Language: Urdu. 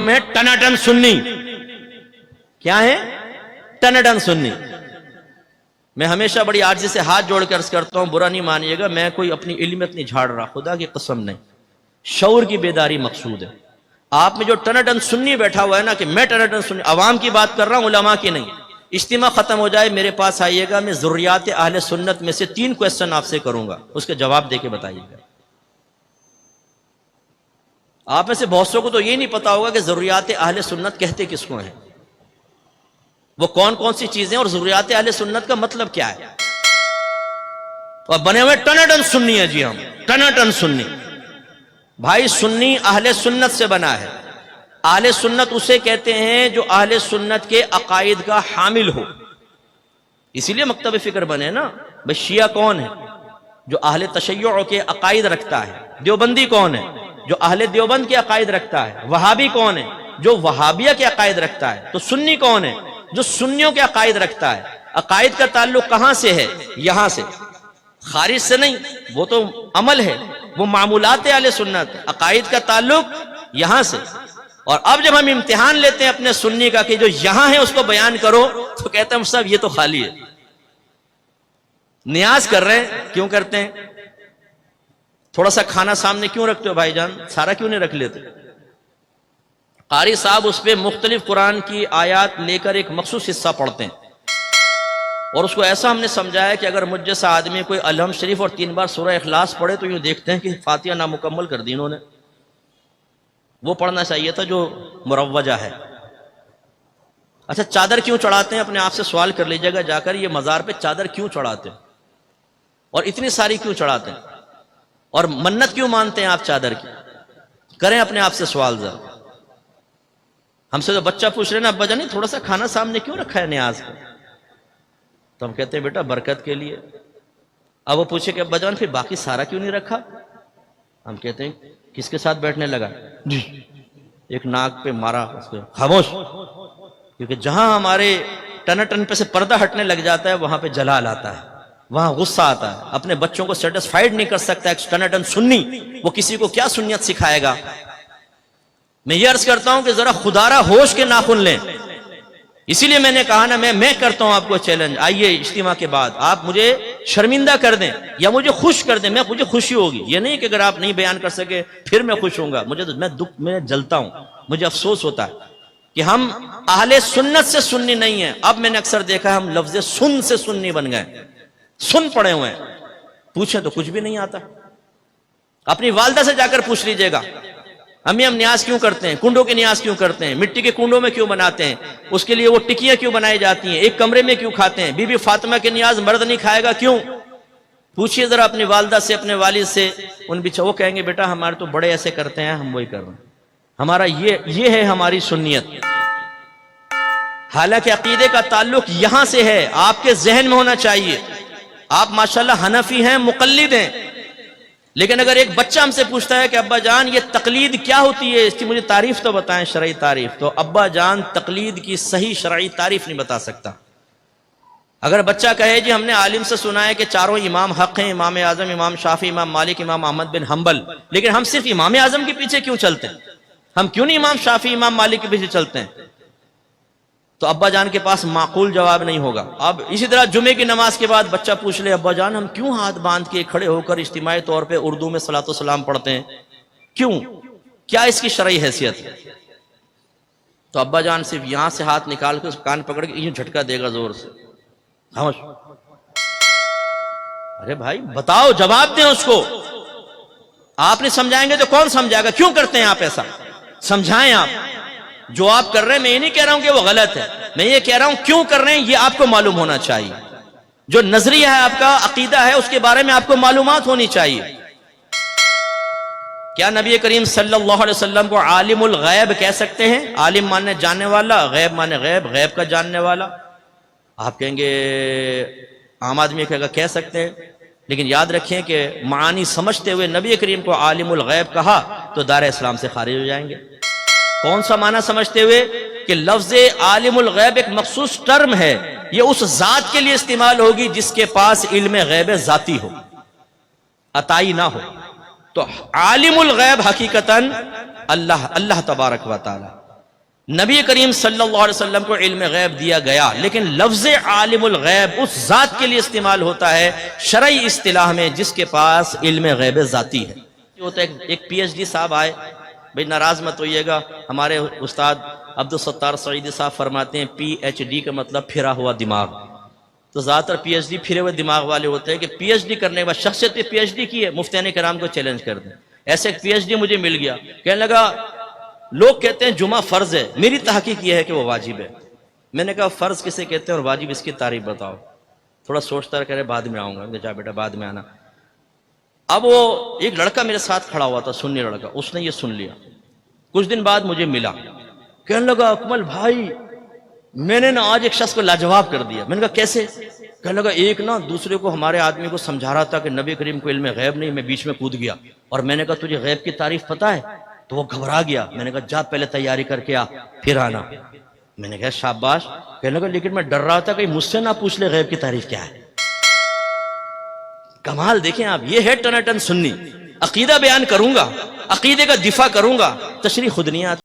ہے ٹناٹن سنی. کیا ہے؟ ٹناٹن سنی. میں ہمیشہ بڑی عاجزی سے ہاتھ جوڑ کر عرض کرتا ہوں، برا نہیں مانیے گا، میں کوئی اپنی علمیت نہیں جھاڑ رہا، خدا کی قسم نہیں، شعور کی بیداری مقصود ہے. آپ میں جو ٹناٹن سنی بیٹھا ہوا ہے نا کہ میں ٹناٹن سنی، عوام کی بات کر رہا ہوں، علماء کی نہیں. اجتماع ختم ہو جائے میرے پاس آئیے گا، میں ضروریات اہل سنت میں سے 3 کویسچن آپ سے کروں گا، اس کے جواب دے کے بتائیے گا. آپ میں سے بہت سو کو تو یہ نہیں پتا ہوگا کہ ضروریات اہل سنت کہتے کس کو ہیں، وہ کون کون سی چیزیں، اور ضروریات اہل سنت کا مطلب کیا ہے. اور بنے ہوئے ٹناٹن سنی ہے جی، ہم ٹناٹن سنی. بھائی سنی اہل سنت سے بنا ہے. اہل سنت اسے کہتے ہیں جو اہل سنت کے عقائد کا حامل ہو. اسی لیے مکتب فکر بنے نا. بھئی شیعہ کون ہے؟ جو اہل تشیع کے عقائد رکھتا ہے. دیوبندی کون ہے؟ جو اہل دیوبند کے عقائد رکھتا ہے. وہابی کون ہے؟ جو وہابیہ کے عقائد رکھتا ہے. تو سنی کون ہے؟ جو سنیوں کے عقائد رکھتا ہے. عقائد کا تعلق کہاں سے ہے؟ یہاں سے، خارج سے نہیں. وہ تو عمل ہے، وہ معمولات اہل سنت. عقائد کا تعلق یہاں سے. اور اب جب ہم امتحان لیتے ہیں اپنے سنی کا کہ جو یہاں ہے اس کو بیان کرو، تو کہتے ہیں صاحب یہ تو خالی ہے. نیاز کر رہے ہیں، کیوں کرتے ہیں؟ تھوڑا سا کھانا سامنے کیوں رکھتے ہو بھائی جان؟ سارا کیوں نہیں رکھ لیتے؟ قاری صاحب اس پہ مختلف قرآن کی آیات لے کر ایک مخصوص حصہ پڑھتے ہیں، اور اس کو ایسا ہم نے سمجھایا کہ اگر مجھ جیسا آدمی کوئی الحمد شریف اور 3 بار سورہ اخلاص پڑھے تو یوں دیکھتے ہیں کہ فاتحہ نامکمل کر دی انہوں نے. وہ پڑھنا چاہیے تھا جو مروجہ ہے. اچھا چادر کیوں چڑھاتے ہیں؟ اپنے آپ سے سوال کر لیجیے گا جا کر، یہ مزار پہ چادر کیوں چڑھاتے ہیں اور اتنی ساری کیوں چڑھاتے ہیں؟ اور منت کیوں مانتے ہیں آپ چادر کی؟ کریں اپنے آپ سے سوال ذرا. ہم سے تو بچہ پوچھ رہے نا ابا جان تھوڑا سا کھانا سامنے کیوں رکھا ہے نیاز کو؟ تو ہم کہتے ہیں بیٹا برکت کے لیے. اب وہ پوچھے کہ ابا جان پھر باقی سارا کیوں نہیں رکھا؟ ہم کہتے ہیں کس کے ساتھ بیٹھنے لگا؟ جی ایک ناک پہ مارا اس کو، خاموش. کیونکہ جہاں ہمارے ٹن پہ سے پردہ ہٹنے لگ جاتا ہے وہاں پہ جلال آتا ہے، وہاں غصہ آتا ہے. اپنے بچوں کو سیٹسفائیڈ نہیں کر سکتا ایک ٹناٹن سنی، وہ کسی کو کیا سنیت سکھائے گا؟ میں یہ عرض کرتا ہوں کہ ذرا خدارہ ہوش کے ناخن لیں. اسی لیے میں نے کہا نا میں کرتا ہوں آپ کو چیلنج، آئیے اجتماع کے بعد آپ مجھے شرمندہ کر دیں یا مجھے خوش کر دیں، مجھے خوشی ہوگی. یہ نہیں کہ اگر آپ نہیں بیان کر سکے پھر میں خوش ہوں گا. میں جلتا ہوں، مجھے افسوس ہوتا ہے کہ ہم اہل سنت سے سنی نہیں ہیں. اب میں نے اکثر دیکھا ہے ہم لفظ سن سے سنی بن گئے. سن پڑے ہوئے ہیں، پوچھیں تو کچھ بھی نہیں آتا. اپنی والدہ سے جا کر پوچھ لیجئے گا امی ہم نیاز کیوں کرتے ہیں، کنڈوں کے نیاز کیوں کرتے ہیں، مٹی کے کنڈوں میں کیوں بناتے ہیں، اس کے لیے وہ ٹکیاں کیوں بنائی جاتی ہیں، ایک کمرے میں کیوں کھاتے ہیں، بی بی فاطمہ کے نیاز مرد نہیں کھائے گا کیوں؟ پوچھئے ذرا اپنی والدہ سے، اپنے والد سے. وہ کہیں گے بیٹا ہمارے تو بڑے ایسے کرتے ہیں، ہم وہی کر رہے ہیں. ہمارا یہ ہے ہماری سنیت. حالانکہ عقیدے کا تعلق یہاں سے ہے، آپ کے ذہن میں ہونا چاہیے. آپ ماشاءاللہ حنفی ہیں، مقلد ہیں، لیکن اگر ایک بچہ ہم سے پوچھتا ہے کہ ابا جان یہ تقلید کیا ہوتی ہے، اس کی مجھے تعریف تو بتائیں، شرعی تعریف، تو ابا جان تقلید کی صحیح شرعی تعریف نہیں بتا سکتا. اگر بچہ کہے جی ہم نے عالم سے سنا ہے کہ چاروں امام حق ہیں، امام اعظم، امام شافعی، امام مالک، امام احمد بن حنبل، لیکن ہم صرف امام اعظم کے پیچھے کیوں چلتے ہیں، ہم کیوں نہیں امام شافعی، امام مالک کے پیچھے چلتے ہیں، تو ابا جان کے پاس معقول جواب نہیں ہوگا. اب اسی طرح جمعے کی نماز کے بعد بچہ پوچھ لے ابا جان ہم کیوں ہاتھ باندھ کے کھڑے ہو کر اجتماعی طور پہ اردو میں صلاۃ و سلام پڑھتے ہیں، کیوں، کیا اس کی شرعی حیثیت ہے؟ تو ابا جان صرف یہاں سے ہاتھ نکال کے اس کان پکڑ کے یوں جھٹکا دے گا زور سے. خاموش. ارے بھائی بتاؤ، جواب دیں اس کو. آپ نہیں سمجھائیں گے تو کون سمجھائے گا؟ کیوں کرتے ہیں آپ ایسا؟ سمجھائیں. آپ جو آپ کر رہے ہیں میں یہ نہیں کہہ رہا ہوں کہ وہ غلط ہے، میں یہ کہہ رہا ہوں کیوں کر رہے ہیں یہ آپ کو معلوم ہونا چاہیے. جو نظریہ ہے آپ کا، عقیدہ ہے، اس کے بارے میں آپ کو معلومات ہونی چاہیے. کیا نبی کریم صلی اللہ علیہ وسلم کو عالم الغیب کہہ سکتے ہیں؟ عالم مانے جاننے والا، غیب مانے غیب، غیب کا جاننے والا. آپ کہیں گے عام آدمی کہے گا کہہ سکتے ہیں، لیکن یاد رکھیں کہ معانی سمجھتے ہوئے نبی کریم کو عالم الغیب کہا تو دار اسلام سے خارج ہو جائیں گے. کون سا معنی سمجھتے ہوئے؟ کہ لفظ عالم الغیب ایک مخصوص ٹرم ہے، یہ اس ذات کے لیے استعمال ہوگی جس کے پاس علم غیب ذاتی ہو، عطائی نہ ہو. تو عالم الغیب حقیقتاً اللہ تبارک و تعالی. نبی کریم صلی اللہ علیہ وسلم کو علم غیب دیا گیا، لیکن لفظ عالم الغیب اس ذات کے لیے استعمال ہوتا ہے شرعی اصطلاح میں جس کے پاس علم غیب ذاتی ہے۔ ہوتا ہے ایک پی ایچ ڈی صاحب آئے، بھئی ناراض مت ہوئیے گا، ہمارے استاد عبدالستار سعیدی صاحب فرماتے ہیں پی ایچ ڈی کا مطلب پھرا ہوا دماغ، تو زیادہ تر پی ایچ ڈی پھرے ہوئے دماغ والے ہوتے ہیں کہ پی ایچ ڈی کرنے کے بعد شخصیت پہ پی ایچ ڈی کی ہے، مفتیان کرام کو چیلنج کر دیں۔ ایسے ایک پی ایچ ڈی مجھے مل گیا، کہنے لگا لوگ کہتے ہیں جمعہ فرض ہے، میری تحقیق یہ ہے کہ وہ واجب ہے۔ میں نے کہا فرض کسے کہتے ہیں اور واجب اس کی تعریف بتاؤ۔ تھوڑا سوچتا رہا، کہہ رہے بعد میں آؤں گا۔ جا بیٹا بعد میں آنا۔ اب وہ ایک لڑکا میرے ساتھ کھڑا ہوا تھا، سننے لڑکا، اس نے یہ سن لیا۔ کچھ دن بعد مجھے ملا، کہنے لگا اکمل بھائی میں نے نا آج ایک شخص کو لاجواب کر دیا۔ میں نے کہا کیسے؟ کہنے لگا ایک نا دوسرے کو ہمارے آدمی کو سمجھا رہا تھا کہ نبی کریم کو علم غیب نہیں، میں بیچ میں کود گیا اور میں نے کہا تجھے غیب کی تعریف پتہ ہے؟ تو وہ گھبرا گیا۔ میں نے کہا جا پہلے تیاری کر کے آ پھر آنا۔ میں نے کہا شاباش۔ کہنے لگا لیکن میں ڈر رہا تھا کہ مجھ سے نہ پوچھ لے غیب کی تعریف کیا ہے۔ کمال دیکھیں آپ، یہ ہے ٹناٹن سنی۔ عقیدہ بیان کروں گا، عقیدے کا دفاع کروں گا، تشریح خود نہیں آتی۔